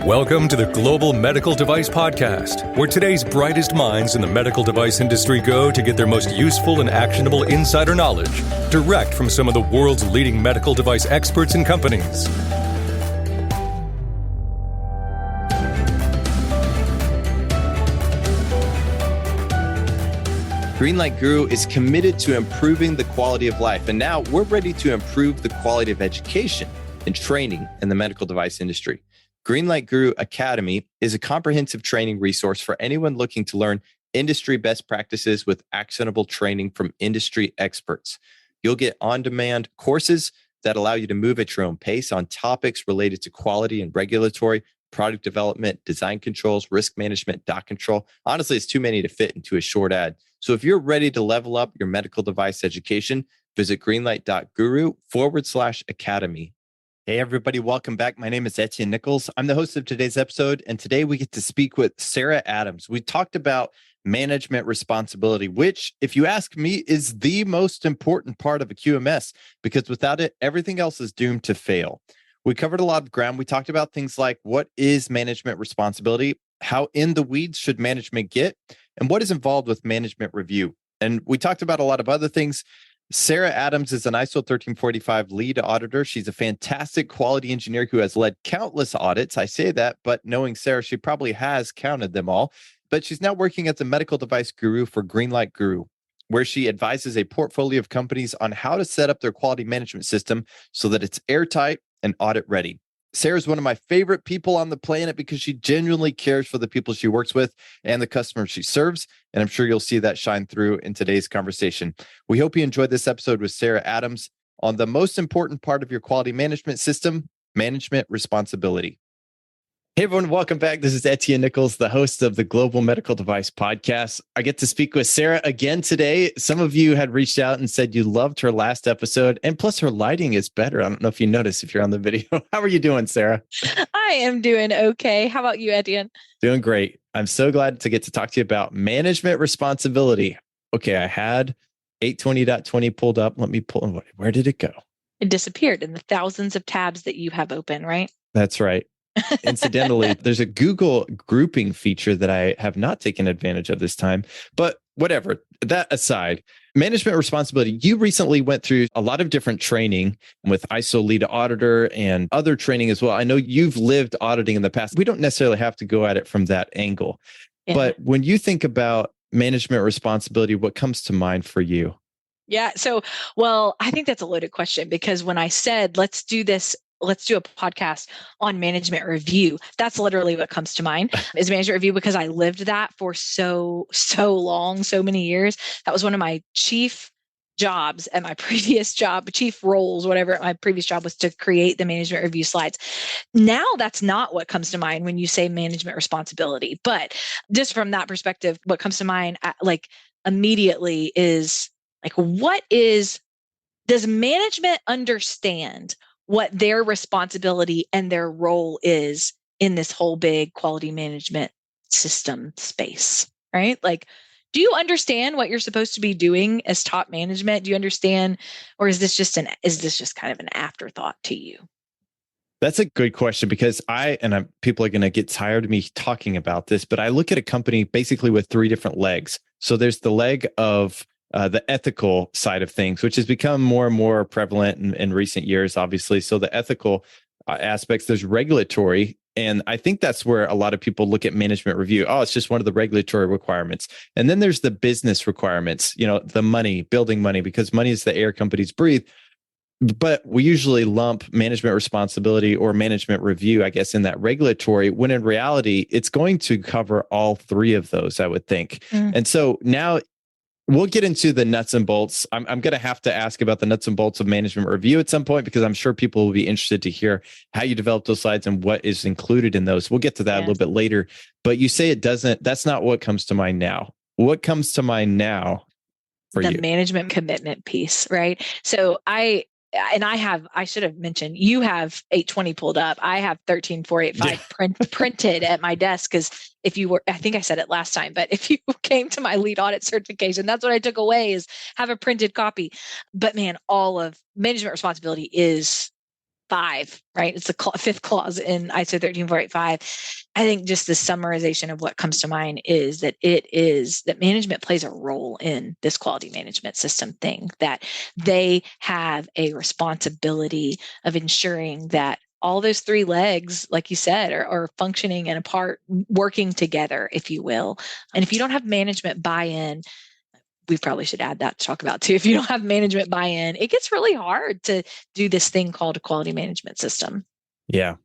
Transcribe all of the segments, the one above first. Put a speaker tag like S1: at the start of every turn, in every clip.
S1: Welcome to the Global Medical Device Podcast, where today's brightest minds in the medical device industry go to get their most useful and actionable insider knowledge direct from some of the world's leading medical device experts and companies.
S2: Greenlight Guru is committed to improving the quality of life, and now we're ready to improve the quality of education and training in the medical device industry. Greenlight Guru Academy is a comprehensive training resource for anyone looking to learn industry best practices with actionable training from industry experts. You'll get on-demand courses that allow you to move at your own pace on topics related to quality and regulatory, product development, design controls, risk management, doc control. Honestly, it's too many to fit into a short ad. So if you're ready to level up your medical device education, visit greenlight.guru/academy. Hey, everybody. Welcome back. My name is Etienne Nichols. I'm the host of today's episode, and today we get to speak with Sara Adams. We talked about management responsibility, which, if you ask me, is the most important part of a QMS, because without it, everything else is doomed to fail. We covered a lot of ground. We talked about things like what is management responsibility, how in the weeds should management get, and what is involved with management review. And we talked about a lot of other things. Sara Adams is an ISO 13485 lead auditor. She's a fantastic quality engineer who has led countless audits. I say that, but knowing Sara, she probably has counted them all. But she's now working as a medical device guru for Greenlight Guru, where she advises a portfolio of companies on how to set up their quality management system so that it's airtight and audit ready. Sara's one of my favorite people on the planet because she genuinely cares for the people she works with and the customers she serves. And I'm sure you'll see that shine through in today's conversation. We hope you enjoyed this episode with Sara Adams on the most important part of your quality management system, management responsibility. Hey, everyone. Welcome back. This is Etienne Nichols, the host of the Global Medical Device Podcast. I get to speak with Sara again today. Some of you had reached out and said you loved her last episode, and plus her lighting is better. I don't know if you noticed if you're on the video. How are you doing, Sara?
S3: I am doing okay. How about you, Etienne?
S2: Doing great. I'm so glad to get to talk to you about management responsibility. Okay, I had 820.20 pulled up. Let me pull. Where did it go?
S3: It disappeared in the thousands of tabs that you have open, right?
S2: That's right. Incidentally, there's a Google grouping feature that I have not taken advantage of this time, but whatever. That aside, management responsibility. You recently went through a lot of different training with ISO lead auditor and other training as well. I know you've lived auditing in the past. We don't necessarily have to go at it from that angle, but when you think about management responsibility, what comes to mind for you?
S3: Yeah. So, well, I think that's a loaded question because when I said, let's do a podcast on management review, that's literally what comes to mind is management review, because I lived that for so long, so many years. That was one of my chief jobs at my previous job, chief roles, whatever my previous job was, to create the management review slides. Now that's not what comes to mind when you say management responsibility. But just from that perspective, what comes to mind like immediately is like, does management understand what their responsibility and their role is in this whole big quality management system space, right? Like, do you understand what you're supposed to be doing as top management? Do you understand, or is this just kind of an afterthought to you?
S2: That's a good question, because people are going to get tired of me talking about this, but I look at a company basically with three different legs. So there's the leg of the ethical side of things, which has become more and more prevalent in recent years, obviously. So the ethical aspects, there's regulatory. And I think that's where a lot of people look at management review. Oh, it's just one of the regulatory requirements. And then there's the business requirements, the money, building money, because money is the air companies breathe. But we usually lump management responsibility or management review, I guess, in that regulatory, when in reality, it's going to cover all three of those, I would think. And so now we'll get into the nuts and bolts. I'm going to have to ask about the nuts and bolts of management review at some point, because I'm sure people will be interested to hear how you develop those slides and what is included in those. We'll get to that a little bit later. But you say that's not what comes to mind now. What comes to mind now for you?
S3: The management commitment piece, right? So I should have mentioned, you have 820 pulled up. I have 13485 printed at my desk, because I think I said it last time, but if you came to my lead audit certification, that's what I took away, is have a printed copy. But man, all of management responsibility is 5, right? It's the fifth clause in ISO 13485. I think just the summarization of what comes to mind is that management plays a role in this quality management system thing, that they have a responsibility of ensuring that all those 3 legs, like you said, are functioning and apart, working together, if you will. And if you don't have management buy-in, we probably should add that to talk about too. If you don't have management buy-in, it gets really hard to do this thing called a quality management system.
S2: Yeah.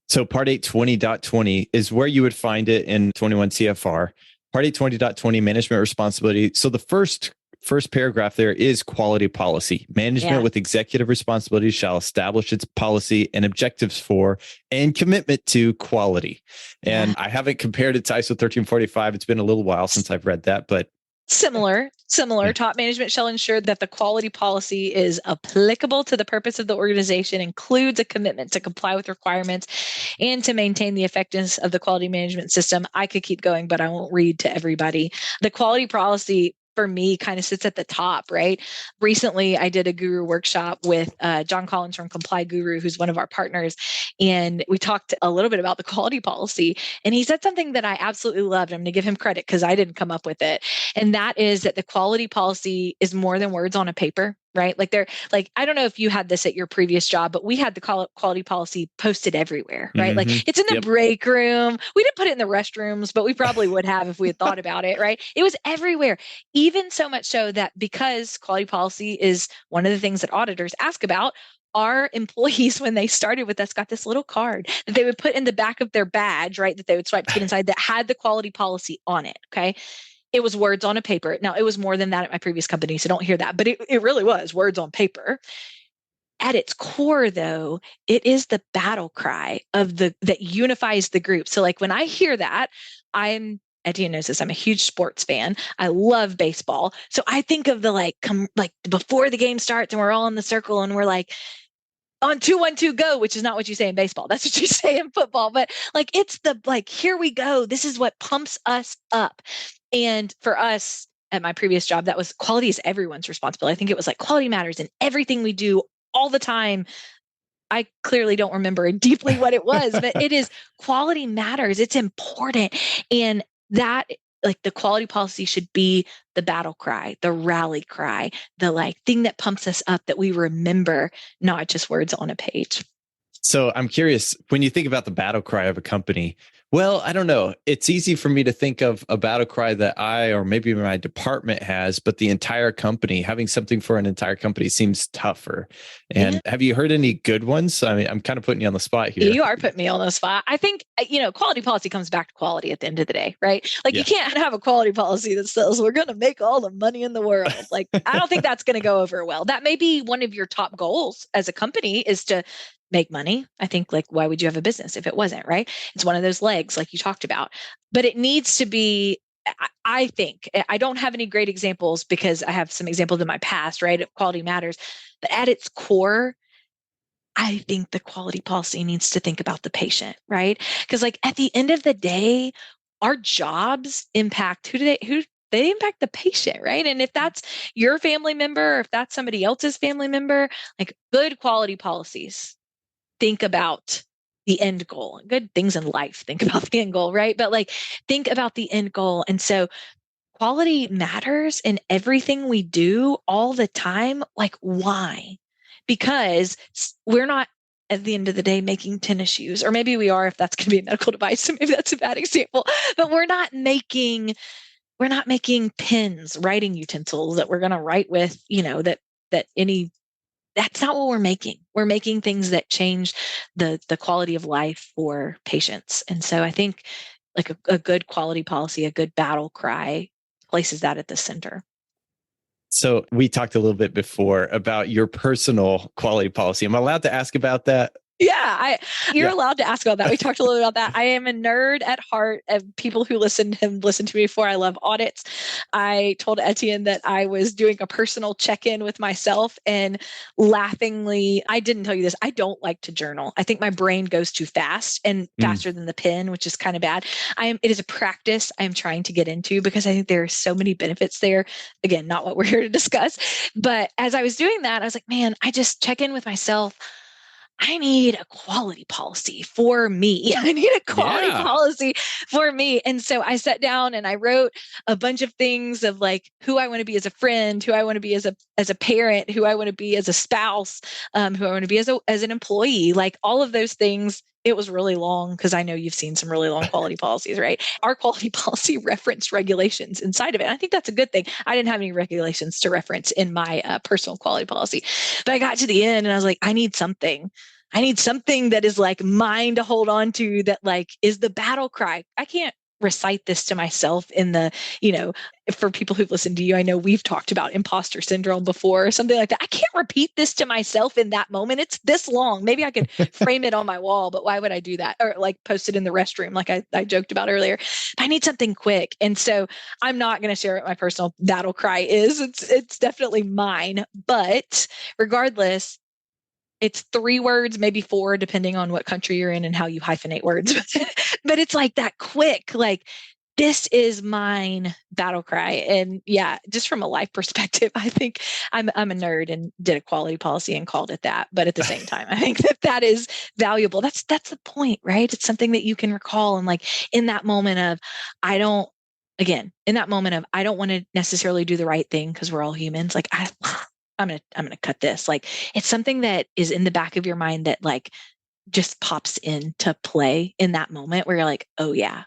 S2: So Part 820.20 is where you would find it in 21 CFR. Part 820.20, management responsibility. So the first paragraph there is quality policy. Management with executive responsibility shall establish its policy and objectives for and commitment to quality. And I haven't compared it to ISO 1345. It's been a little while since I've read that, but
S3: Similar. Top management shall ensure that the quality policy is applicable to the purpose of the organization, includes a commitment to comply with requirements and to maintain the effectiveness of the quality management system. I could keep going, but I won't read to everybody. The quality policy for me kind of sits at the top, right? Recently, I did a guru workshop with John Collins from Comply Guru, who's one of our partners. And we talked a little bit about the quality policy. And he said something that I absolutely loved. I'm going to give him credit because I didn't come up with it. And that is that the quality policy is more than words on a paper, right? I don't know if you had this at your previous job, but we had the quality policy posted everywhere, right? Like it's in the break room. We didn't put it in the restrooms, but we probably would have if we had thought about it, right? It was everywhere. Even so much so that because quality policy is one of the things that auditors ask about, our employees, when they started with us, got this little card that they would put in the back of their badge, right? That they would swipe to get inside that had the quality policy on it. Okay. It was words on a paper. Now, it was more than that at my previous company, so don't hear that, but it really was words on paper. At its core, though, it is the battle cry that unifies the group. So like when I hear that, Etienne knows this, I'm a huge sports fan. I love baseball. So I think of the before the game starts and we're all in the circle and we're like, on 2, 1, 2, go, which is not what you say in baseball. That's what you say in football. But it's here we go. This is what pumps us up. And for us at my previous job, that was quality is everyone's responsibility. I think it was quality matters in everything we do all the time. I clearly don't remember deeply what it was, but it is quality matters. It's important. And that the quality policy should be the battle cry, the rally cry, the thing that pumps us up, that we remember, not just words on a page.
S2: So I'm curious, when you think about the battle cry of a company, well, I don't know. It's easy for me to think of a battle cry that I, or maybe my department has, but the entire company, having something for an entire company seems tougher. And have you heard any good ones? I mean, I'm kind of putting you on the spot here.
S3: You are putting me on the spot. I think, quality policy comes back to quality at the end of the day, right? You can't have a quality policy that says we're going to make all the money in the world. I don't think that's going to go over well. That may be one of your top goals as a company, is to make money. I think why would you have a business if it wasn't, right? It's one of those legs like you talked about, but it needs to be, I think, I don't have any great examples because I have some examples in my past, right? Of quality matters, but at its core, I think the quality policy needs to think about the patient, right? Because at the end of the day, our jobs impact they impact the patient, right? And if that's your family member, or if that's somebody else's family member, good quality policies think about the end goal. Good things in life, think about the end goal, right? But think about the end goal. And so quality matters in everything we do all the time. Why? Because we're not, at the end of the day, making tennis shoes, or maybe we are if that's going to be a medical device. So maybe that's a bad example, but we're not making pens, writing utensils that we're going to write with, that's not what we're making. We're making things that change the quality of life for patients. And so I think a good quality policy, a good battle cry places that at the center.
S2: So we talked a little bit before about your personal quality policy. Am I allowed to ask about that?
S3: Yeah, you're allowed to ask about that. We talked a little bit about that. I am a nerd at heart. People who listened to me before, I love audits. I told Etienne that I was doing a personal check-in with myself, and laughingly, I didn't tell you this, I don't like to journal. I think my brain goes too fast, and faster than the pen, which is kind of bad. It is a practice I'm trying to get into because I think there are so many benefits there. Again, not what we're here to discuss. But as I was doing that, I was like, man, I just check in with myself. I need a quality policy for me. I need a quality policy for me. And so I sat down and I wrote a bunch of things of like who I want to be as a friend, who I want to be as a parent, who I want to be as a spouse, who I want to be as an employee, like all of those things. It was really long because I know you've seen some really long quality policies, right? Our quality policy referenced regulations inside of it. And I think that's a good thing. I didn't have any regulations to reference in my personal quality policy, but I got to the end and I was like, I need something that is like mine to hold on to, that like is the battle cry. I can't recite this to myself in the, for people who've listened to you, I know we've talked about imposter syndrome before or something like that. I can't repeat this to myself in that moment. It's this long. Maybe I could frame it on my wall, but why would I do that? Or like post it in the restroom like I joked about earlier. But I need something quick. And so I'm not going to share what my personal battle cry is. It's definitely mine. But regardless, it's 3 words, maybe 4, depending on what country you're in and how you hyphenate words. But it's like that quick, like, this is mine battle cry. And yeah, just from a life perspective, I think I'm a nerd and did a quality policy and called it that. But at the same time, I think that is valuable. That's the point, right? It's something that you can recall. And like in that moment of, I don't want to necessarily do the right thing because we're all humans. Like I'm gonna cut this. Like it's something that is in the back of your mind that like just pops into play in that moment where you're like, oh yeah.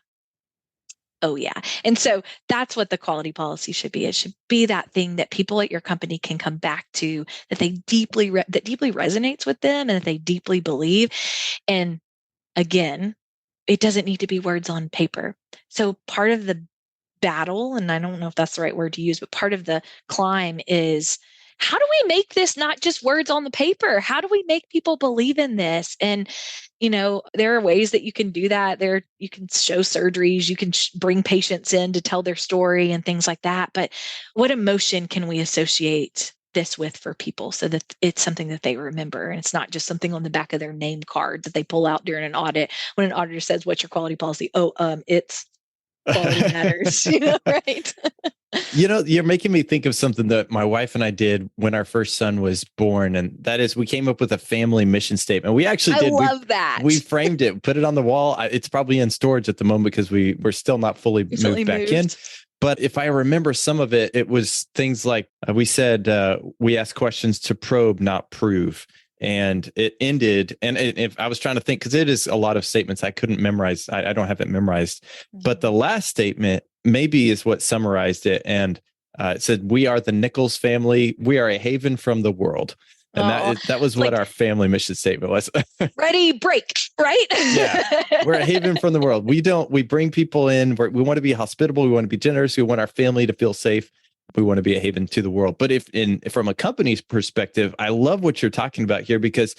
S3: And so that's what the quality policy should be. It should be that thing that people at your company can come back to, that they deeply resonates with them and that they deeply believe. And again, it doesn't need to be words on paper. So part of the battle, and I don't know if that's the right word to use, but part of the climb is, how do we make this not just words on the paper? How do we make people believe in this? And, there are ways that you can do that. You can show surgeries, you can bring patients in to tell their story and things like that. But what emotion can we associate this with for people so that it's something that they remember? And it's not just something on the back of their name card that they pull out during an audit. When an auditor says, what's your quality policy? It's quality matters, right?
S2: You're making me think of something that my wife and I did when our first son was born. And that is, we came up with a family mission statement. We actually did.
S3: I love that.
S2: We framed it, put it on the wall. It's probably in storage at the moment because we're still not fully moved back in. But if I remember some of it, it was things like we said, we ask questions to probe, not prove. And it ended. And if I was trying to think, because it is a lot of statements I couldn't memorize. I don't have it memorized. Mm-hmm. But the last statement maybe is what summarized it. And it said, we are the Nichols family. We are a haven from the world. And that was what our family mission statement was.
S3: Ready, break, right?
S2: Yeah. We're a haven from the world. We bring people in. We want to be hospitable. We want to be generous. We want our family to feel safe. We want to be a haven to the world. But if from a company's perspective, I love what you're talking about here, because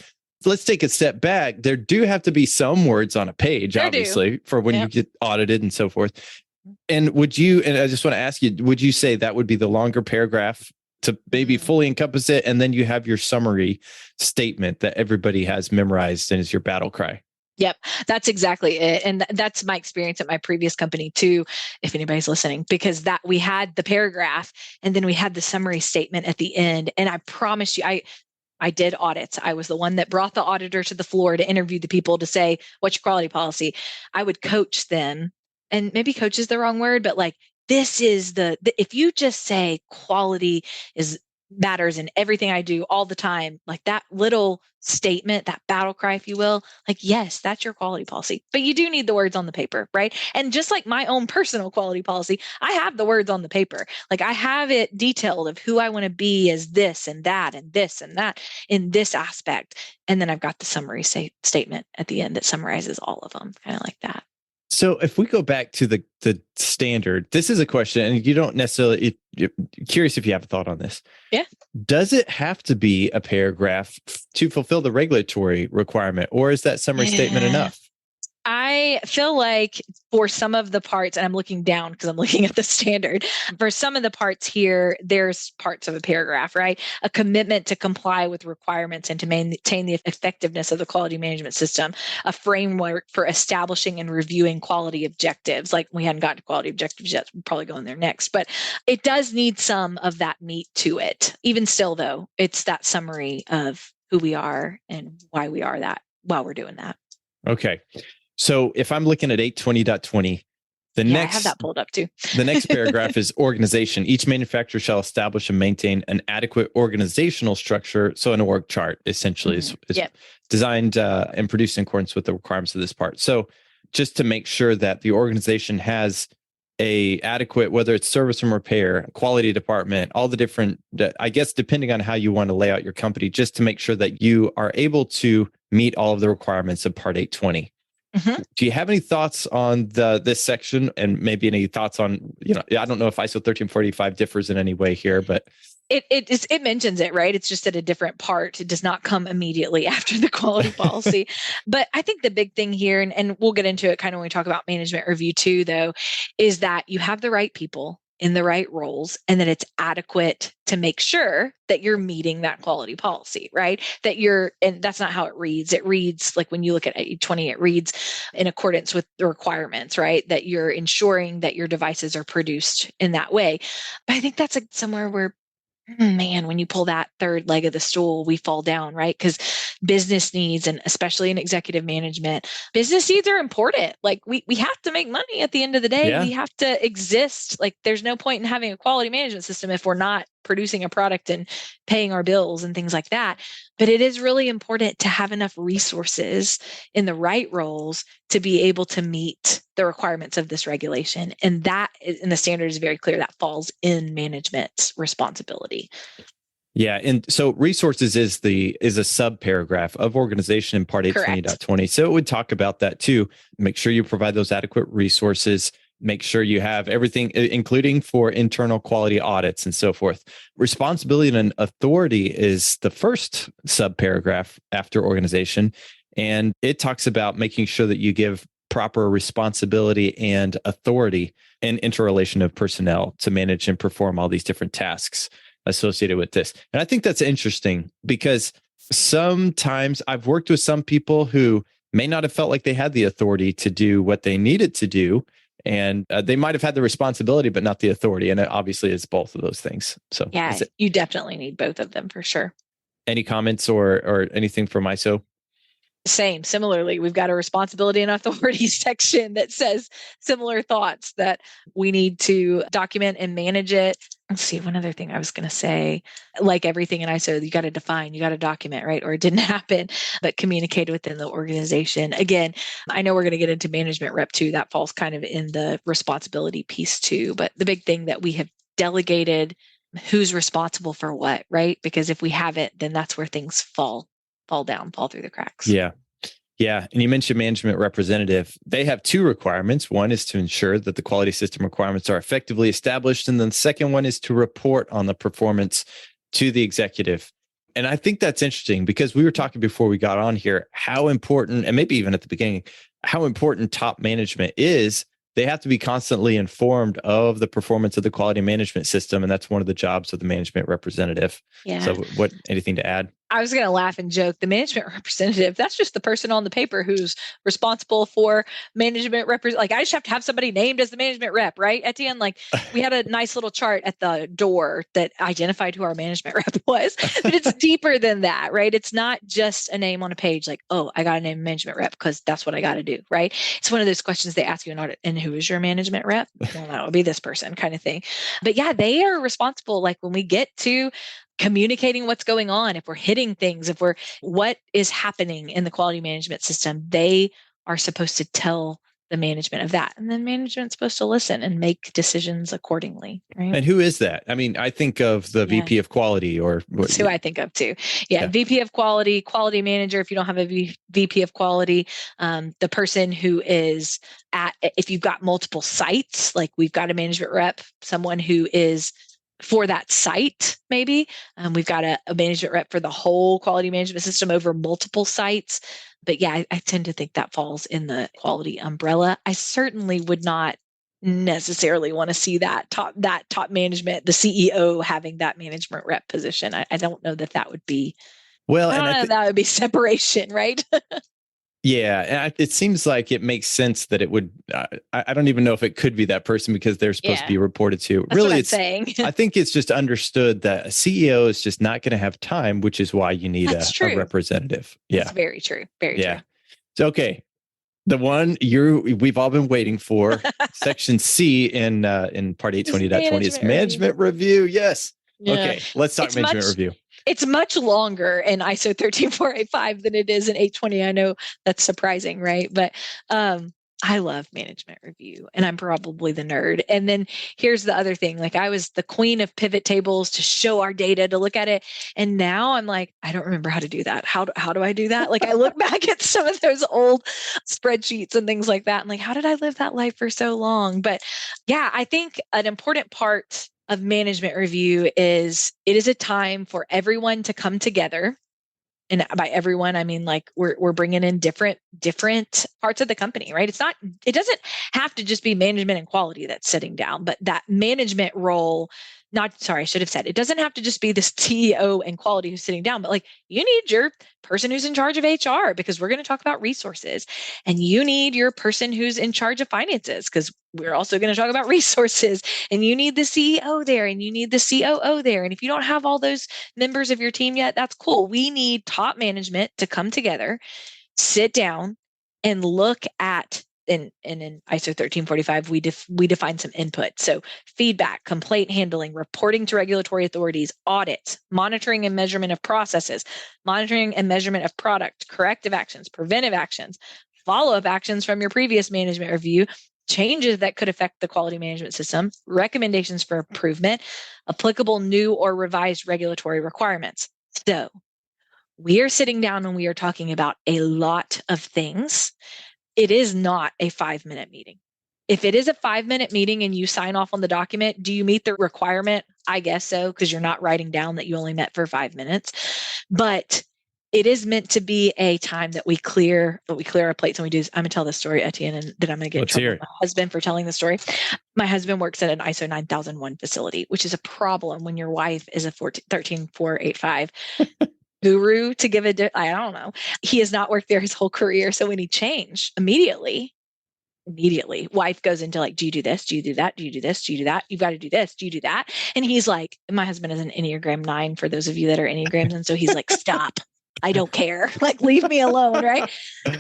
S2: let's take a step back. There do have to be some words on a page, obviously, for when you get audited and so forth. And I just want to ask you, would you say that would be the longer paragraph to maybe fully encompass it? And then you have your summary statement that everybody has memorized and is your battle cry.
S3: Yep, that's exactly it. And that's my experience at my previous company too, if anybody's listening, because that we had the paragraph and then we had the summary statement at the end. And I promise you, I did audits. I was the one that brought the auditor to the floor to interview the people to say, what's your quality policy? I would coach them, and maybe coach is the wrong word, but like, this is if you just say quality matters in everything I do all the time, like that little statement, that battle cry, if you will, like, yes, that's your quality policy, but you do need the words on the paper, right? And just like my own personal quality policy, I have the words on the paper. Like I have it detailed of who I want to be as this and that and this and that in this aspect. And then I've got the summary statement at the end that summarizes all of them, kind of like that.
S2: So if we go back to the standard, this is a question, and you don't necessarily, you're curious if you have a thought on this.
S3: Yeah.
S2: Does it have to be a paragraph to fulfill the regulatory requirement, or is that summary statement enough?
S3: I feel like for some of the parts, and I'm looking down because I'm looking at the standard, for some of the parts here, there's parts of a paragraph, right? A commitment to comply with requirements and to maintain the effectiveness of the quality management system, a framework for establishing and reviewing quality objectives. Like we hadn't gotten to quality objectives yet, we'll probably go in there next, but it does need some of that meat to it. Even still though, it's that summary of who we are and why we are that while we're doing that.
S2: Okay. So if I'm looking at 820.20,
S3: I have that pulled up too.
S2: the next paragraph is organization. Each manufacturer shall establish and maintain an adequate organizational structure. So an org chart essentially is designed and produced in accordance with the requirements of this part. So just to make sure that the organization has a adequate, whether it's service and repair, quality department, all the different, I guess, depending on how you want to lay out your company, just to make sure that you are able to meet all of the requirements of Part 820. Mm-hmm. Do you have any thoughts on this section, and maybe any thoughts on, I don't know if ISO 13485 differs in any way here, but
S3: it mentions it, right? It's just at a different part. It does not come immediately after the quality policy. But I think the big thing here, and we'll get into it kind of when we talk about management review too, though, is that you have the right people in the right roles, and that it's adequate to make sure that you're meeting that quality policy, right? And that's not how it reads. It reads like, when you look at 820, it reads in accordance with the requirements, right? That you're ensuring that your devices are produced in that way. But I think that's like somewhere where, man, when you pull that third leg of the stool, we fall down, right? Because business needs, and especially in executive management, business needs are important. Like we have to make money at the end of the day. Yeah. We have to exist. Like there's no point in having a quality management system if we're not producing a product and paying our bills and things like that. But it is really important to have enough resources in the right roles to be able to meet the requirements of this regulation. And that is, and the standard is very clear, that falls in management's responsibility.
S2: Yeah. And so resources is a sub paragraph of organization in Part 820.20. So it would talk about that too. Make sure you provide those adequate resources. Make sure you have everything, including for internal quality audits and so forth. Responsibility and authority is the first sub paragraph after organization. And it talks about making sure that you give proper responsibility and authority and interrelation of personnel to manage and perform all these different tasks associated with this. And I think that's interesting because sometimes I've worked with some people who may not have felt like they had the authority to do what they needed to do. And they might have had the responsibility, but not the authority. And it obviously is both of those things. So
S3: yeah, you definitely need both of them for sure.
S2: Any comments or anything from ISO?
S3: Similarly, we've got a responsibility and authority section that says similar thoughts, that we need to document and manage it. Let's see, one other thing I was going to say, like everything in ISO, you got to define, you got to document, right? Or it didn't happen, but communicate within the organization. Again, I know we're going to get into management rep too. That falls kind of in the responsibility piece too. But the big thing that we have delegated, who's responsible for what, right? Because if we have it, then that's where things fall through the cracks.
S2: Yeah. Yeah. And you mentioned management representative. They have two requirements. One is to ensure that the quality system requirements are effectively established. And then the second one is to report on the performance to the executive. And I think that's interesting because we were talking before we got on here, how important, and maybe even at the beginning, how important top management is. They have to be constantly informed of the performance of the quality management system. And that's one of the jobs of the management representative. Yeah. So anything to add?
S3: I was going to laugh and joke. The management representative, that's just the person on the paper who's responsible for management like I just have to have somebody named as the management rep, right? At the end, like we had a nice little chart at the door that identified who our management rep was, but it's deeper than that, right? It's not just a name on a page like, oh, I got to name management rep because that's what I got to do, right? It's one of those questions they ask you in audit, and who is your management rep? Well, that would be this person kind of thing. But yeah, they are responsible. Like when we get to communicating what's going on, if we're hitting things, what is happening in the quality management system, they are supposed to tell the management of that. And then management's supposed to listen and make decisions accordingly. Right?
S2: And who is that? I mean, I think of the VP of quality or
S3: that's who I think of too. Yeah. VP of quality, quality manager. If you don't have a VP of quality, the person who is if you've got multiple sites, like we've got a management rep, someone who is for that site, maybe. We've got a management rep for the whole quality management system over multiple sites. But yeah, I tend to think that falls in the quality umbrella. I certainly would not necessarily want to see that top management, the CEO having that management rep position. I don't know that would be, that would be separation, right?
S2: Yeah, and it seems like it makes sense that it would. I don't even know if it could be that person because they're supposed to be reported to.
S3: That's
S2: Really,
S3: what I'm
S2: it's
S3: saying.
S2: I think it's just understood that a CEO is just not going to have time, which is why you need a representative. Yeah,
S3: that's very true. Very true.
S2: So, okay, the one we've all been waiting for, Section C in Part 820.20 is management review. Yes. Yeah. Okay, let's talk management review.
S3: It's much longer in ISO 13485 than it is in 820. I know that's surprising, right? But I love management review, and I'm probably the nerd. And then here's the other thing. Like, I was the queen of pivot tables to show our data, to look at it. And now I'm like, I don't remember how to do that. How do I do that? Like, I look back at some of those old spreadsheets and things like that. And like, how did I live that life for so long? But yeah, I think an important part of management review is it is a time for everyone to come together. And by everyone, I mean, like, we're bringing in different parts of the company, right? It doesn't have to just be management and quality that's sitting down, but that management role, I should have said, it doesn't have to just be the CEO and quality who's sitting down, but like, you need your person who's in charge of HR because we're going to talk about resources, and you need your person who's in charge of finances because we're also going to talk about resources, and you need the CEO there, and you need the COO there. And if you don't have all those members of your team yet, that's cool. We need top management to come together, sit down, and look at, and in ISO 13485, we define some input. So feedback, complaint handling, reporting to regulatory authorities, audits, monitoring and measurement of processes, monitoring and measurement of product, corrective actions, preventive actions, follow-up actions from your previous management review, changes that could affect the quality management system, recommendations for improvement, applicable new or revised regulatory requirements. So we are sitting down and we are talking about a lot of things. It is not a 5-minute meeting. If it is a 5-minute meeting and you sign off on the document, do you meet the requirement? I guess so, because you're not writing down that you only met for 5 minutes. But it is meant to be a time that we clear our plates and we do. I'm gonna tell this story, Etienne, and then I'm gonna get in trouble with my husband for telling the story. My husband works at an ISO 9001 facility, which is a problem when your wife is a 13485 guru to give I don't know. He has not worked there his whole career. So when he changed, immediately, wife goes into like, do you do this? Do you do that? Do you do this? Do you do that? You've got to do this. Do you do that? And he's like, my husband is an Enneagram 9 for those of you that are Enneagrams. And so he's like, stop. I don't care. Like, leave me alone. Right.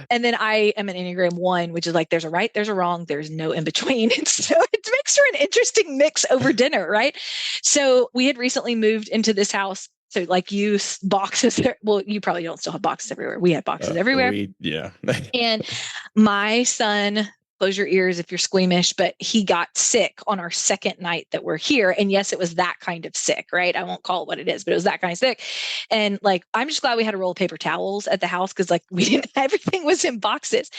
S3: And then I am an Enneagram 1, which is like, there's a right, there's a wrong, there's no in between. And so it makes for an interesting mix over dinner. Right. So we had recently moved into this house. So like use boxes. Well, you probably don't still have boxes everywhere. We had boxes everywhere.
S2: Yeah.
S3: And my son, close your ears if you're squeamish, but he got sick on our second night that we're here. And yes, it was that kind of sick, right? I won't call it what it is, but it was that kind of sick. And like, I'm just glad we had a roll of paper towels at the house because like everything was in boxes.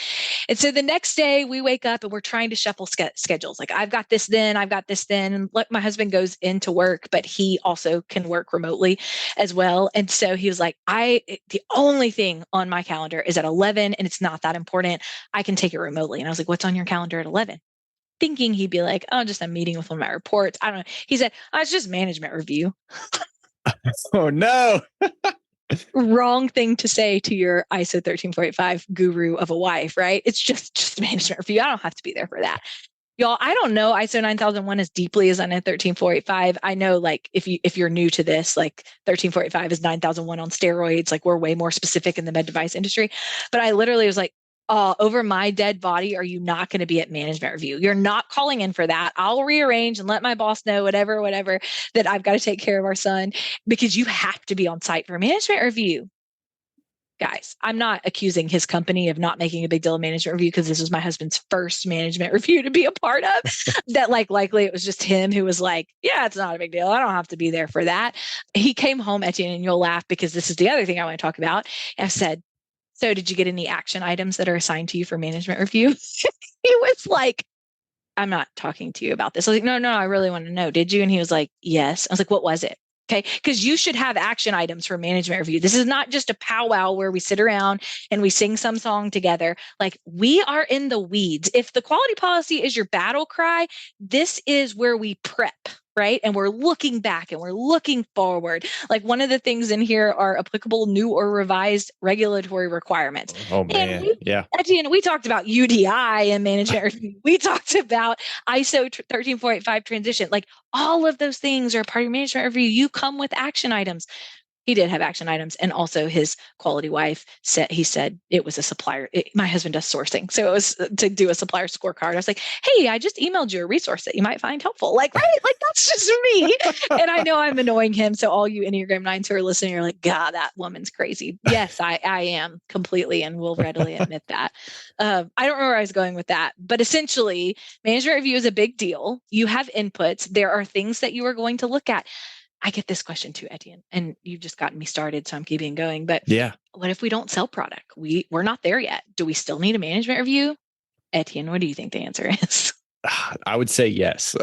S3: And so the next day we wake up and we're trying to shuffle schedules. Like, I've got this then. And my husband goes into work, but he also can work remotely as well. And so he was like, the only thing on my calendar is at 11 and it's not that important. I can take it remotely. And I was like, what's on your calendar at 11? Thinking he'd be like, oh, just a meeting with one of my reports. I don't know. He said, oh, it's just management review.
S2: Oh, no.
S3: Wrong thing to say to your ISO 13485 guru of a wife, right? It's just management review. I don't have to be there for that. Y'all, I don't know ISO 9001 as deeply as I know 13485. I know, like, if you're new to this, like 13485 is 9001 on steroids. Like, we're way more specific in the med device industry. But I literally was like, over my dead body, are you not going to be at management review? You're not calling in for that. I'll rearrange and let my boss know whatever, that I've got to take care of our son, because you have to be on site for management review. Guys, I'm not accusing his company of not making a big deal of management review, because this was my husband's first management review to be a part of. That likely it was just him who was like, yeah, it's not a big deal. I don't have to be there for that. He came home, Etienne, and you'll laugh because this is the other thing I want to talk about. I said, so did you get any action items that are assigned to you for management review? He was like, I'm not talking to you about this. I was like, no, I really want to know. Did you? And he was like, yes. I was like, what was it? Okay. Because you should have action items for management review. This is not just a powwow where we sit around and we sing some song together. Like, we are in the weeds. If the quality policy is your battle cry, this is where we prep. right? And we're looking back and we're looking forward. Like one of the things in here are applicable new or revised regulatory requirements.
S2: Oh
S3: And
S2: man. Yeah.
S3: at the end, we talked about UDI and management review. We talked about ISO 13485 transition. Like all of those things are part of your management review. You come with action items. He did have action items, and also his quality wife said it was a supplier. My husband does sourcing, so it was to do a supplier scorecard. I was like, "Hey, I just emailed you a resource that you might find helpful." Like, right? Like that's just me. And I know I'm annoying him. So all you Enneagram 9s who are listening, you're like, "God, that woman's crazy." Yes, I am completely, and will readily admit that. I don't know where I was going with that, but essentially, management review is a big deal. You have inputs. There are things that you are going to look at. I get this question too, Etienne, and you've just gotten me started, so I'm keeping going. But
S2: Yeah.
S3: what if we don't sell product? We're not there yet. Do we still need a management review? Etienne, what do you think the answer is?
S2: I would say yes.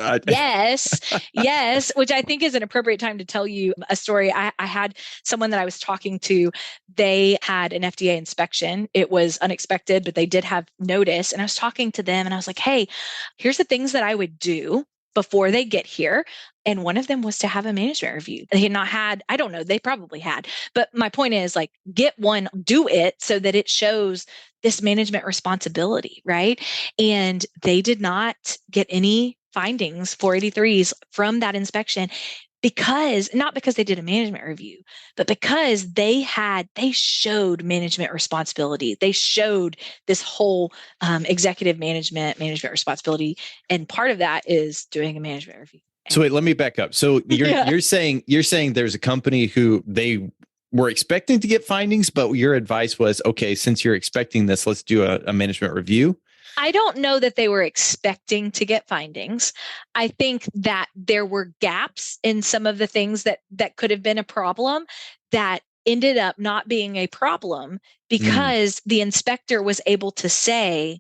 S3: Yes, which I think is an appropriate time to tell you a story. I had someone that I was talking to. They had an FDA inspection. It was unexpected, but they did have notice. And I was talking to them and I was like, hey, here's the things that I would do before they get here. And one of them was to have a management review. They had not had, I don't know, they probably had. But my point is like, get one, do it so that it shows this management responsibility, right? And they did not get any findings, 483s from that inspection not because they did a management review, but because they showed management responsibility. They showed this whole executive management responsibility. And part of that is doing a management review.
S2: So wait, let me back up. So you're saying there's a company who they were expecting to get findings, but your advice was, okay, since you're expecting this, let's do a management review.
S3: I don't know that they were expecting to get findings. I think that there were gaps in some of the things that could have been a problem that ended up not being a problem because the inspector was able to say,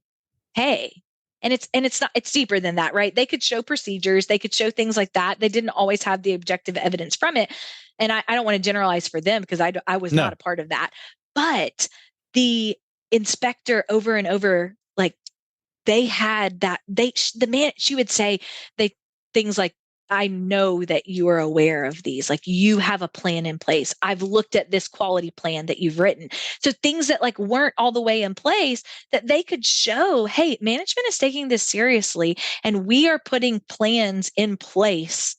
S3: hey, and it's deeper than that, right? They could show procedures, they could show things like that. They didn't always have the objective evidence from it. And I don't want to generalize for them because I was not a part of that. But the inspector over and over, like, they had that she would say things like, I know that you are aware of these, like you have a plan in place. I've looked at this quality plan that you've written. So things that like weren't all the way in place that they could show, hey, management is taking this seriously and we are putting plans in place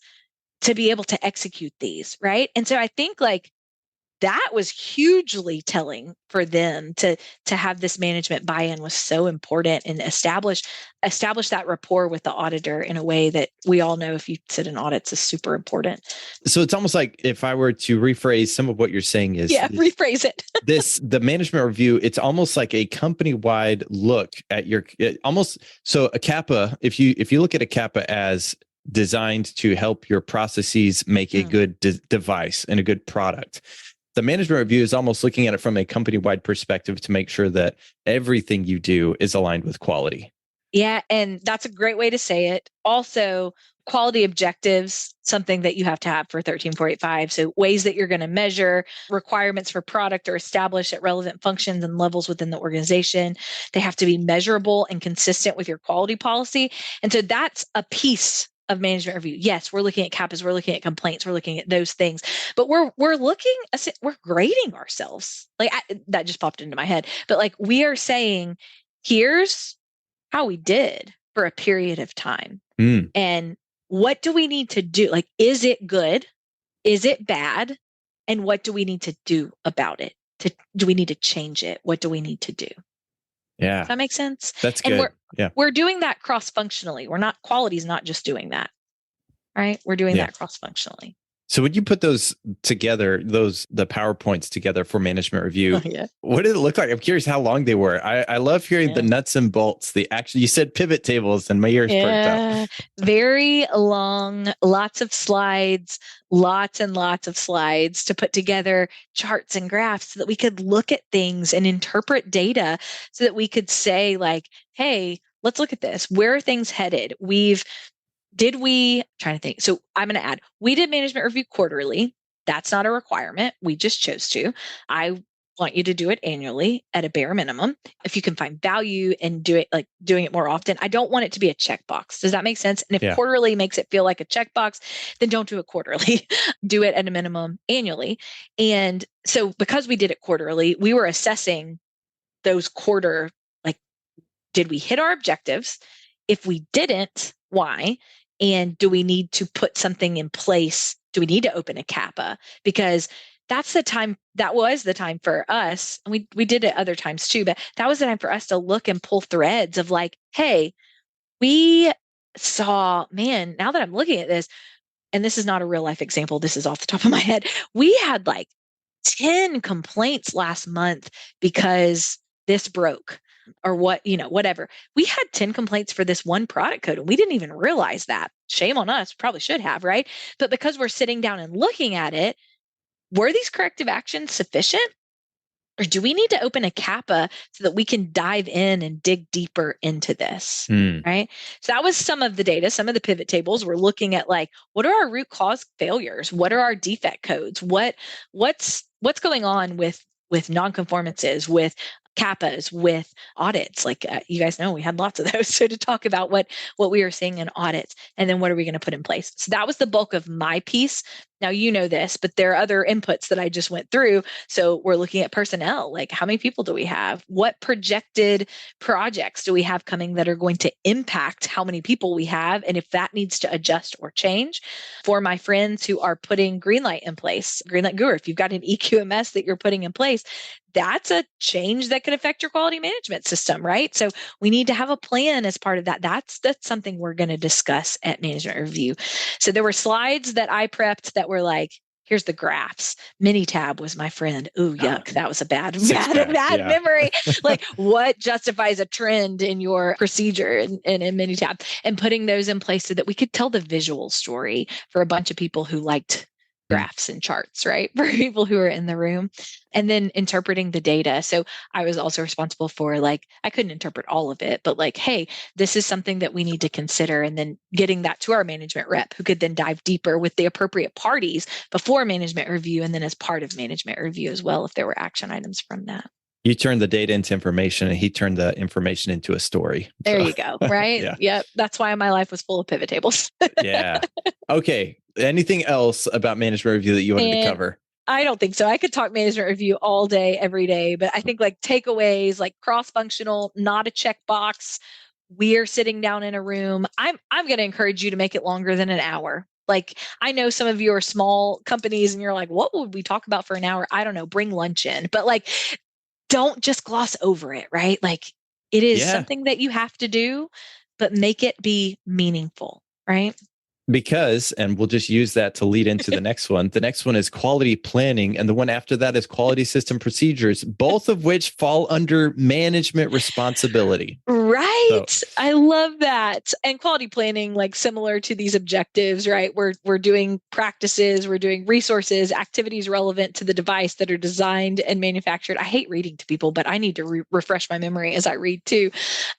S3: to be able to execute these, right? And so I think like that was hugely telling for them to have this management buy-in was so important and establish that rapport with the auditor in a way that we all know if you sit in audits is super important.
S2: So it's almost like if I were to rephrase some of what you're saying is
S3: rephrase it.
S2: the management review, it's almost like a company-wide look at so a CAPA, if you look at a CAPA as designed to help your processes make a good device and a good product. The management review is almost looking at it from a company-wide perspective to make sure that everything you do is aligned with quality.
S3: Yeah, and that's a great way to say it. Also, quality objectives, something that you have to have for 13485. So ways that you're going to measure requirements for product or establish at relevant functions and levels within the organization. They have to be measurable and consistent with your quality policy. And so that's a piece of management review. Yes, we're looking at CAPAs, we're looking at complaints, we're looking at those things, but we're grading ourselves. Like that just popped into my head, but like we are saying, here's how we did for a period of time. And what do we need to do? Like, is it good? Is it bad? And what do we need to do about it? Do we need to change it? What do we need to do?
S2: Yeah.
S3: Does that make sense?
S2: That's good.
S3: We're doing that cross-functionally. Quality is not just doing that, right? We're doing that cross-functionally.
S2: So when you put those together, the PowerPoints together for management review, what did it look like? I'm curious how long they were. I love hearing the nuts and bolts, you said pivot tables and my ears perked up.
S3: Very long, lots of slides, lots and lots of slides to put together charts and graphs so that we could look at things and interpret data so that we could say like, hey, let's look at this. Where are things headed? Trying to think. So I'm going to add, we did management review quarterly. That's not a requirement. We just chose to. I want you to do it annually at a bare minimum. If you can find value and do it, like doing it more often, I don't want it to be a checkbox. Does that make sense? And if quarterly makes it feel like a checkbox, then don't do it quarterly. Do it at a minimum annually. And so because we did it quarterly, we were assessing those quarter, like, did we hit our objectives? If we didn't, why? And do we need to put something in place? Do we need to open a CAPA? Because that was the time for us. And we did it other times too, but that was the time for us to look and pull threads of like, hey, we saw, man, now that I'm looking at this, and this is not a real life example, this is off the top of my head. We had like 10 complaints last month because this broke or whatever. We had 10 complaints for this one product code and we didn't even realize that. Shame on us. Probably should have, right? But because we're sitting down and looking at it, were these corrective actions sufficient? Or do we need to open a CAPA so that we can dive in and dig deeper into this, right? So that was some of the data, some of the pivot tables. We're looking at like, what are our root cause failures? What are our defect codes? What's going on with nonconformances, with CAPAs, with audits? Like you guys know, we had lots of those. So to talk about what we are seeing in audits, and then what are we going to put in place? So that was the bulk of my piece. Now, you know this, but there are other inputs that I just went through. So we're looking at personnel, like how many people do we have? What projected projects do we have coming that are going to impact how many people we have? And if that needs to adjust or change. For my friends who are putting Greenlight in place, Greenlight Guru, if you've got an EQMS that you're putting in place, that's a change that could affect your quality management system, right? So we need to have a plan as part of that. That's something we're going to discuss at Management Review. So there were slides that I prepped that were like, here's the graphs. Minitab was my friend. Ooh, yuck. That was a bad memory. Like what justifies a trend in your procedure in Minitab, and putting those in place so that we could tell the visual story for a bunch of people who liked graphs and charts, right? For people who are in the room, and then interpreting the data. So I was also responsible for like, I couldn't interpret all of it, but like, hey, this is something that we need to consider. And then getting that to our management rep who could then dive deeper with the appropriate parties before management review. And then as part of management review as well, if there were action items from that.
S2: You turned the data into information and he turned the information into a story.
S3: There you go. Right. Yep. That's why my life was full of pivot tables.
S2: Yeah. Okay. Anything else about management review that you wanted to cover?
S3: I don't think so. I could talk management review all day, every day, but I think like takeaways, like cross-functional, not a checkbox. We're sitting down in a room. I'm going to encourage you to make it longer than an hour. Like I know some of you are small companies and you're like, what would we talk about for an hour? I don't know, bring lunch in, but like, don't just gloss over it, right? Like it is something that you have to do, but make it be meaningful, right?
S2: Because, and we'll just use that to lead into the next one. The next one is quality planning. And the one after that is quality system procedures, both of which fall under management responsibility.
S3: Right. So, I love that. And quality planning, like similar to these objectives, right? We're doing practices, we're doing resources, activities relevant to the device that are designed and manufactured. I hate reading to people, but I need to refresh my memory as I read too,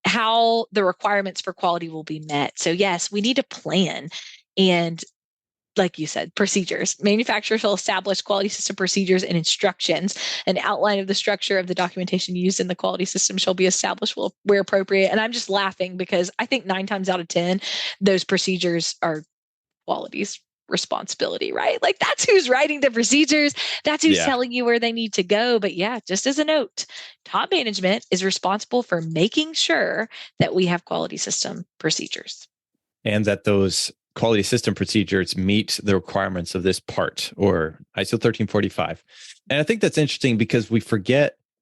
S3: how the requirements for quality will be met. So yes, we need to plan. And like you said, procedures. Manufacturers will establish quality system procedures and instructions. An outline of the structure of the documentation used in the quality system shall be established where appropriate. And I'm just laughing because I think 9 times out of 10, those procedures are quality's responsibility, right? Like that's who's writing the procedures. That's who's telling you where they need to go. But yeah, just as a note, top management is responsible for making sure that we have quality system procedures. And
S2: that those quality system procedures meet the requirements of this part or ISO 1345. And I think that's interesting because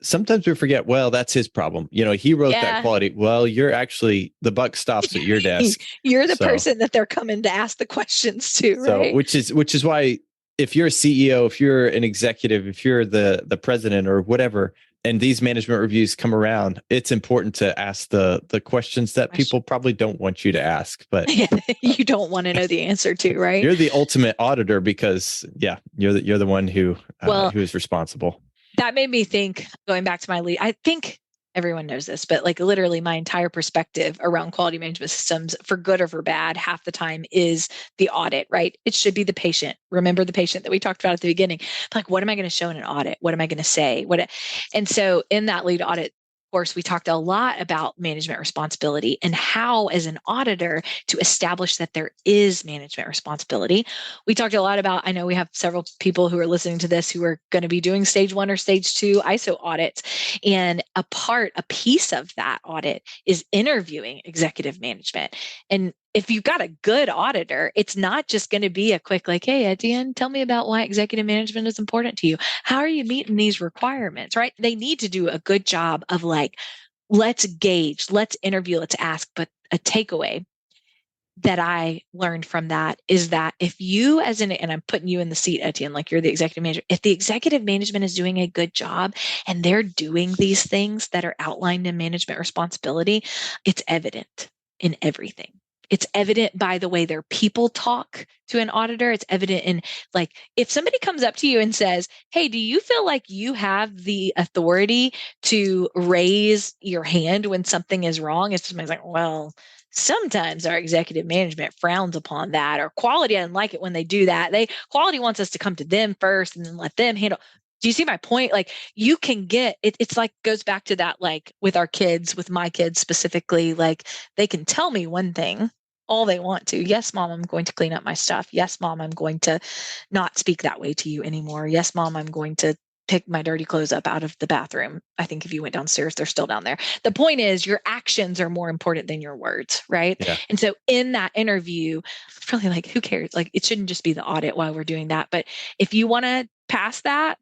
S2: sometimes we forget, well, that's his problem. You know, he wrote that quality. Well, you're actually, the buck stops at your desk.
S3: You're the person that they're coming to ask the questions to, right?
S2: So, which is why if you're a CEO, if you're an executive, if you're the president or whatever, and these management reviews come around, it's important to ask the questions that people probably don't want you to ask, but
S3: you don't want to know the answer to, right?
S2: You're the ultimate auditor because you're the one who is responsible.
S3: That made me think, going back to my lead, I everyone knows this, but like literally my entire perspective around quality management systems, for good or for bad, half the time is the audit, right? It should be the patient. Remember the patient that we talked about at the beginning. Like, what am I going to show in an audit? What am I going to say? And so in that lead audit course, we talked a lot about management responsibility and how, as an auditor, to establish that there is management responsibility. We talked a lot about, I know we have several people who are listening to this who are going to be doing stage 1 or stage 2 ISO audits. And a piece of that audit is interviewing executive management. And if you've got a good auditor, it's not just going to be a quick like, hey, Etienne, tell me about why executive management is important to you. How are you meeting these requirements, right? They need to do a good job of like, let's gauge, let's interview, let's ask. But a takeaway that I learned from that is that if you and I'm putting you in the seat, Etienne, like you're the executive manager, if the executive management is doing a good job and they're doing these things that are outlined in management responsibility, it's evident in everything. It's evident by the way their people talk to an auditor. It's evident in, like, if somebody comes up to you and says, hey, do you feel like you have the authority to raise your hand when something is wrong? It's somebody's like, well, sometimes our executive management frowns upon that, or quality doesn't like it when they do that. Quality wants us to come to them first and then let them handle. Do you see my point? Like, you can get it. It's like, goes back to that, like with our kids, with my kids specifically, like they can tell me one thing all they want to. Yes, mom, I'm going to clean up my stuff. Yes, mom, I'm going to not speak that way to you anymore. Yes, mom, I'm going to pick my dirty clothes up out of the bathroom. I think if you went downstairs, they're still down there. The point is, your actions are more important than your words, right?
S2: Yeah.
S3: And so in that interview, it's really like, who cares? Like, it shouldn't just be the audit while we're doing that. But if you want to pass that,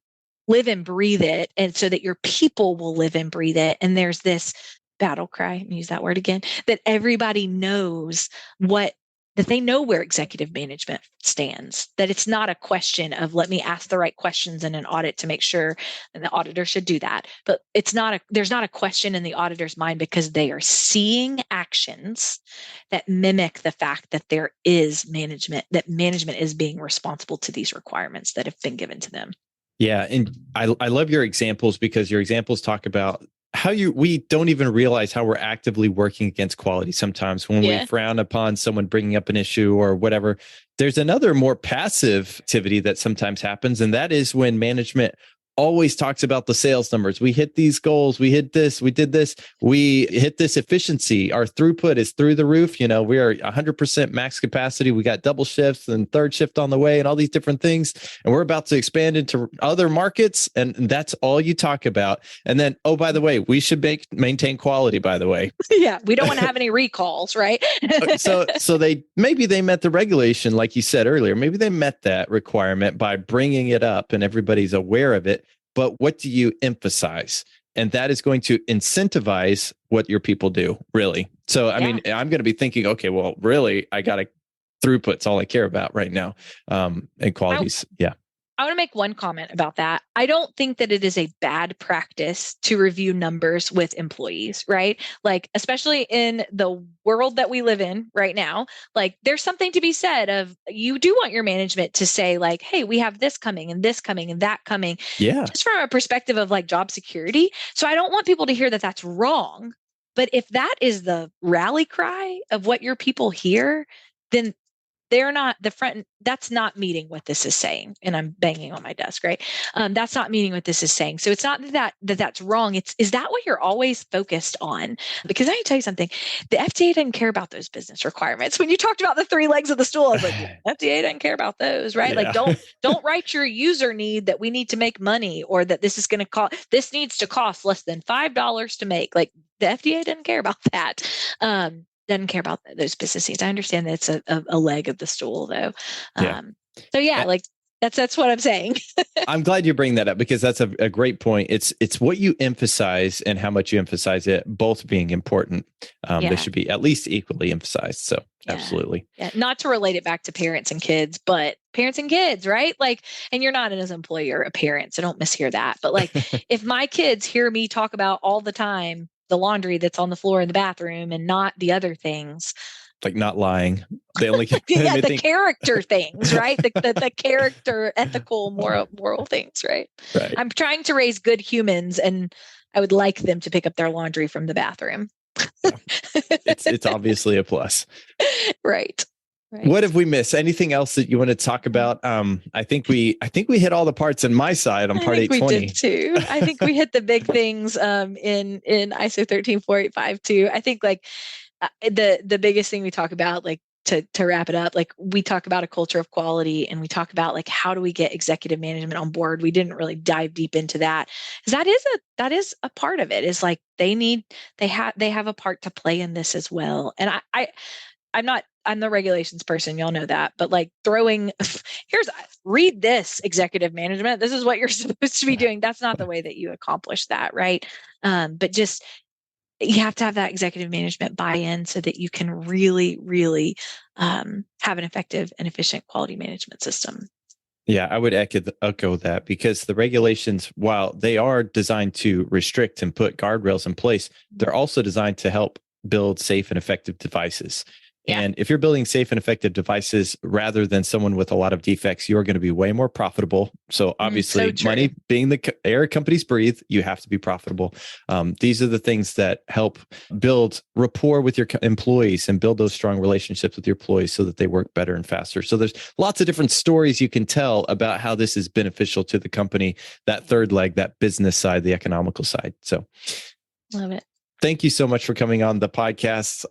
S3: live and breathe it, and so that your people will live and breathe it. And there's this battle cry, use that word again, that everybody knows that they know where executive management stands, that it's not a question of, let me ask the right questions in an audit to make sure, and the auditor should do that. But there's not a question in the auditor's mind, because they are seeing actions that mimic the fact that there is management, that management is being responsible to these requirements that have been given to them.
S2: Yeah. And I love your examples, because your examples talk about how we don't even realize how we're actively working against quality sometimes when we frown upon someone bringing up an issue or whatever. There's another more passive activity that sometimes happens, and that is when management always talks about the sales numbers. We hit these goals. We hit this. We did this. We hit this efficiency. Our throughput is through the roof. You know, we are 100% max capacity. We got double shifts and third shift on the way and all these different things. And we're about to expand into other markets. And that's all you talk about. And then, oh, by the way, we should maintain quality, by the way.
S3: Yeah. We don't want to have any recalls, right?
S2: So maybe they met the regulation, like you said earlier. Maybe they met that requirement by bringing it up and everybody's aware of it. But what do you emphasize? And that is going to incentivize what your people do, really. So, I mean, I'm going to be thinking, okay, well, really, I got throughput's all I care about right now. And qualities.
S3: I want to make one comment about that. I don't think that it is a bad practice to review numbers with employees, right? Like, especially in the world that we live in right now, like there's something to be said of, you do want your management to say like, hey, we have this coming and this coming and that coming.
S2: Yeah.
S3: Just from a perspective of like job security. So I don't want people to hear that that's wrong. But if that is the rally cry of what your people hear, then they're not the front. That's not meeting what this is saying. And I'm banging on my desk, right? That's not meeting what this is saying. So it's not that's wrong. Is that what you're always focused on? Because I can tell you something, the FDA doesn't care about those business requirements. When you talked about the 3 legs of the stool, I was like, FDA doesn't care about those, right?
S2: Yeah.
S3: Like don't write your user need that we need to make money, or that this is going to cost, this needs to cost less than $5 to make. Like, the FDA doesn't care about that. Doesn't care about those business needs. I understand that it's a leg of the stool, though. So like that's what I'm saying.
S2: I'm glad you bring that up, because that's a great point. It's what you emphasize and how much you emphasize it, both being important. They should be at least equally emphasized. So absolutely.
S3: Yeah. Not to relate it back to parents and kids, but parents and kids, right? Like, and you're not as an employer a parent, so don't mishear that. But like, if my kids hear me talk about all the time the laundry that's on the floor in the bathroom and not the other things,
S2: like not lying, they only
S3: the character things, right? The character, ethical, moral things, right? I'm trying to raise good humans, and I would like them to pick up their laundry from the bathroom.
S2: Yeah. It's obviously a plus.
S3: Right. Right.
S2: What have we missed? Anything else that you want to talk about? I think we hit all the parts on my side on part 820.
S3: We did too. I think we hit the big things in ISO 13485 too. I think like the biggest thing we talk about, like to wrap it up, like we talk about a culture of quality, and we talk about like how do we get executive management on board. We didn't really dive deep into that, because that is a part of it. Is like they have a part to play in this as well. And I'm the regulations person, y'all know that, but like read this, executive management. This is what you're supposed to be doing. That's not the way that you accomplish that, right? But just you have to have that executive management buy-in so that you can really, really have an effective and efficient quality management system.
S2: Yeah, I would echo that, because the regulations, while they are designed to restrict and put guardrails in place, they're also designed to help build safe and effective devices. Yeah. And if you're building safe and effective devices rather than someone with a lot of defects, you're going to be way more profitable. So obviously, money being the air companies breathe, you have to be profitable. These are the things that help build rapport with your employees and build those strong relationships with your employees so that they work better and faster. So there's lots of different stories you can tell about how this is beneficial to the company, that third leg, that business side, the economical side. So
S3: love it.
S2: Thank you so much for coming on the podcast.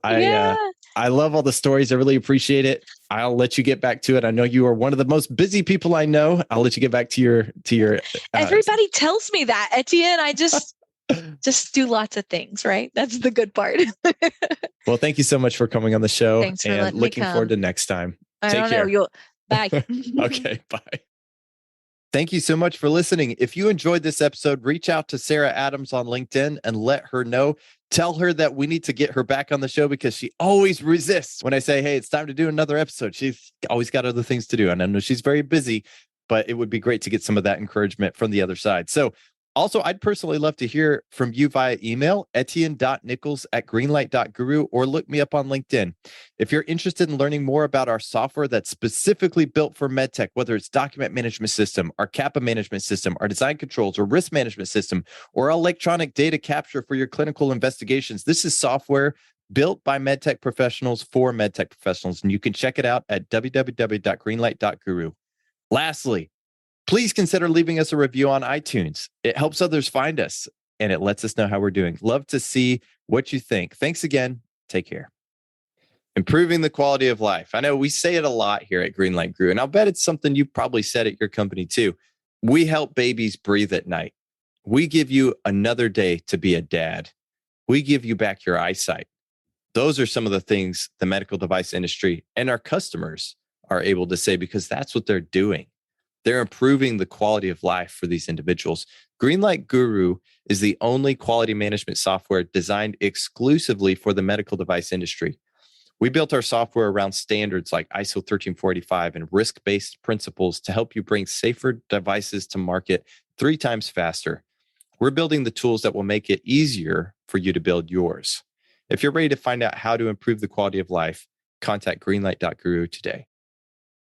S2: I love all the stories. I really appreciate it. I'll let you get back to it. I know you are one of the most busy people I know. I'll let you get back to your.
S3: Everybody tells me that, Etienne. I just do lots of things, right? That's the good part.
S2: Well, thank you so much for coming on the show.
S3: Thanks for letting
S2: looking
S3: me come.
S2: forward to next time.
S3: Take care. Bye.
S2: Okay, bye. Thank you so much for listening. If you enjoyed this episode, reach out to Sara Adams on LinkedIn and let her know. Tell her that we need to get her back on the show, because she always resists when I say, hey, it's time to do another episode. She's always got other things to do. And I know she's very busy, but it would be great to get some of that encouragement from the other side. So also, I'd personally love to hear from you via email, etienne.nichols@greenlight.guru, or look me up on LinkedIn. If you're interested in learning more about our software that's specifically built for MedTech, whether it's document management system, our CAPA management system, our design controls, or risk management system, or electronic data capture for your clinical investigations, this is software built by MedTech professionals for MedTech professionals, and you can check it out at www.greenlight.guru. Lastly, please consider leaving us a review on iTunes. It helps others find us, and it lets us know how we're doing. Love to see what you think. Thanks again. Take care. Improving the quality of life. I know we say it a lot here at Greenlight Guru, and I'll bet it's something you probably said at your company too. We help babies breathe at night. We give you another day to be a dad. We give you back your eyesight. Those are some of the things the medical device industry and our customers are able to say, because that's what they're doing. They're improving the quality of life for these individuals. Greenlight Guru is the only quality management software designed exclusively for the medical device industry. We built our software around standards like ISO 13485 and risk-based principles to help you bring safer devices to market 3 times faster. We're building the tools that will make it easier for you to build yours. If you're ready to find out how to improve the quality of life, contact greenlight.guru today.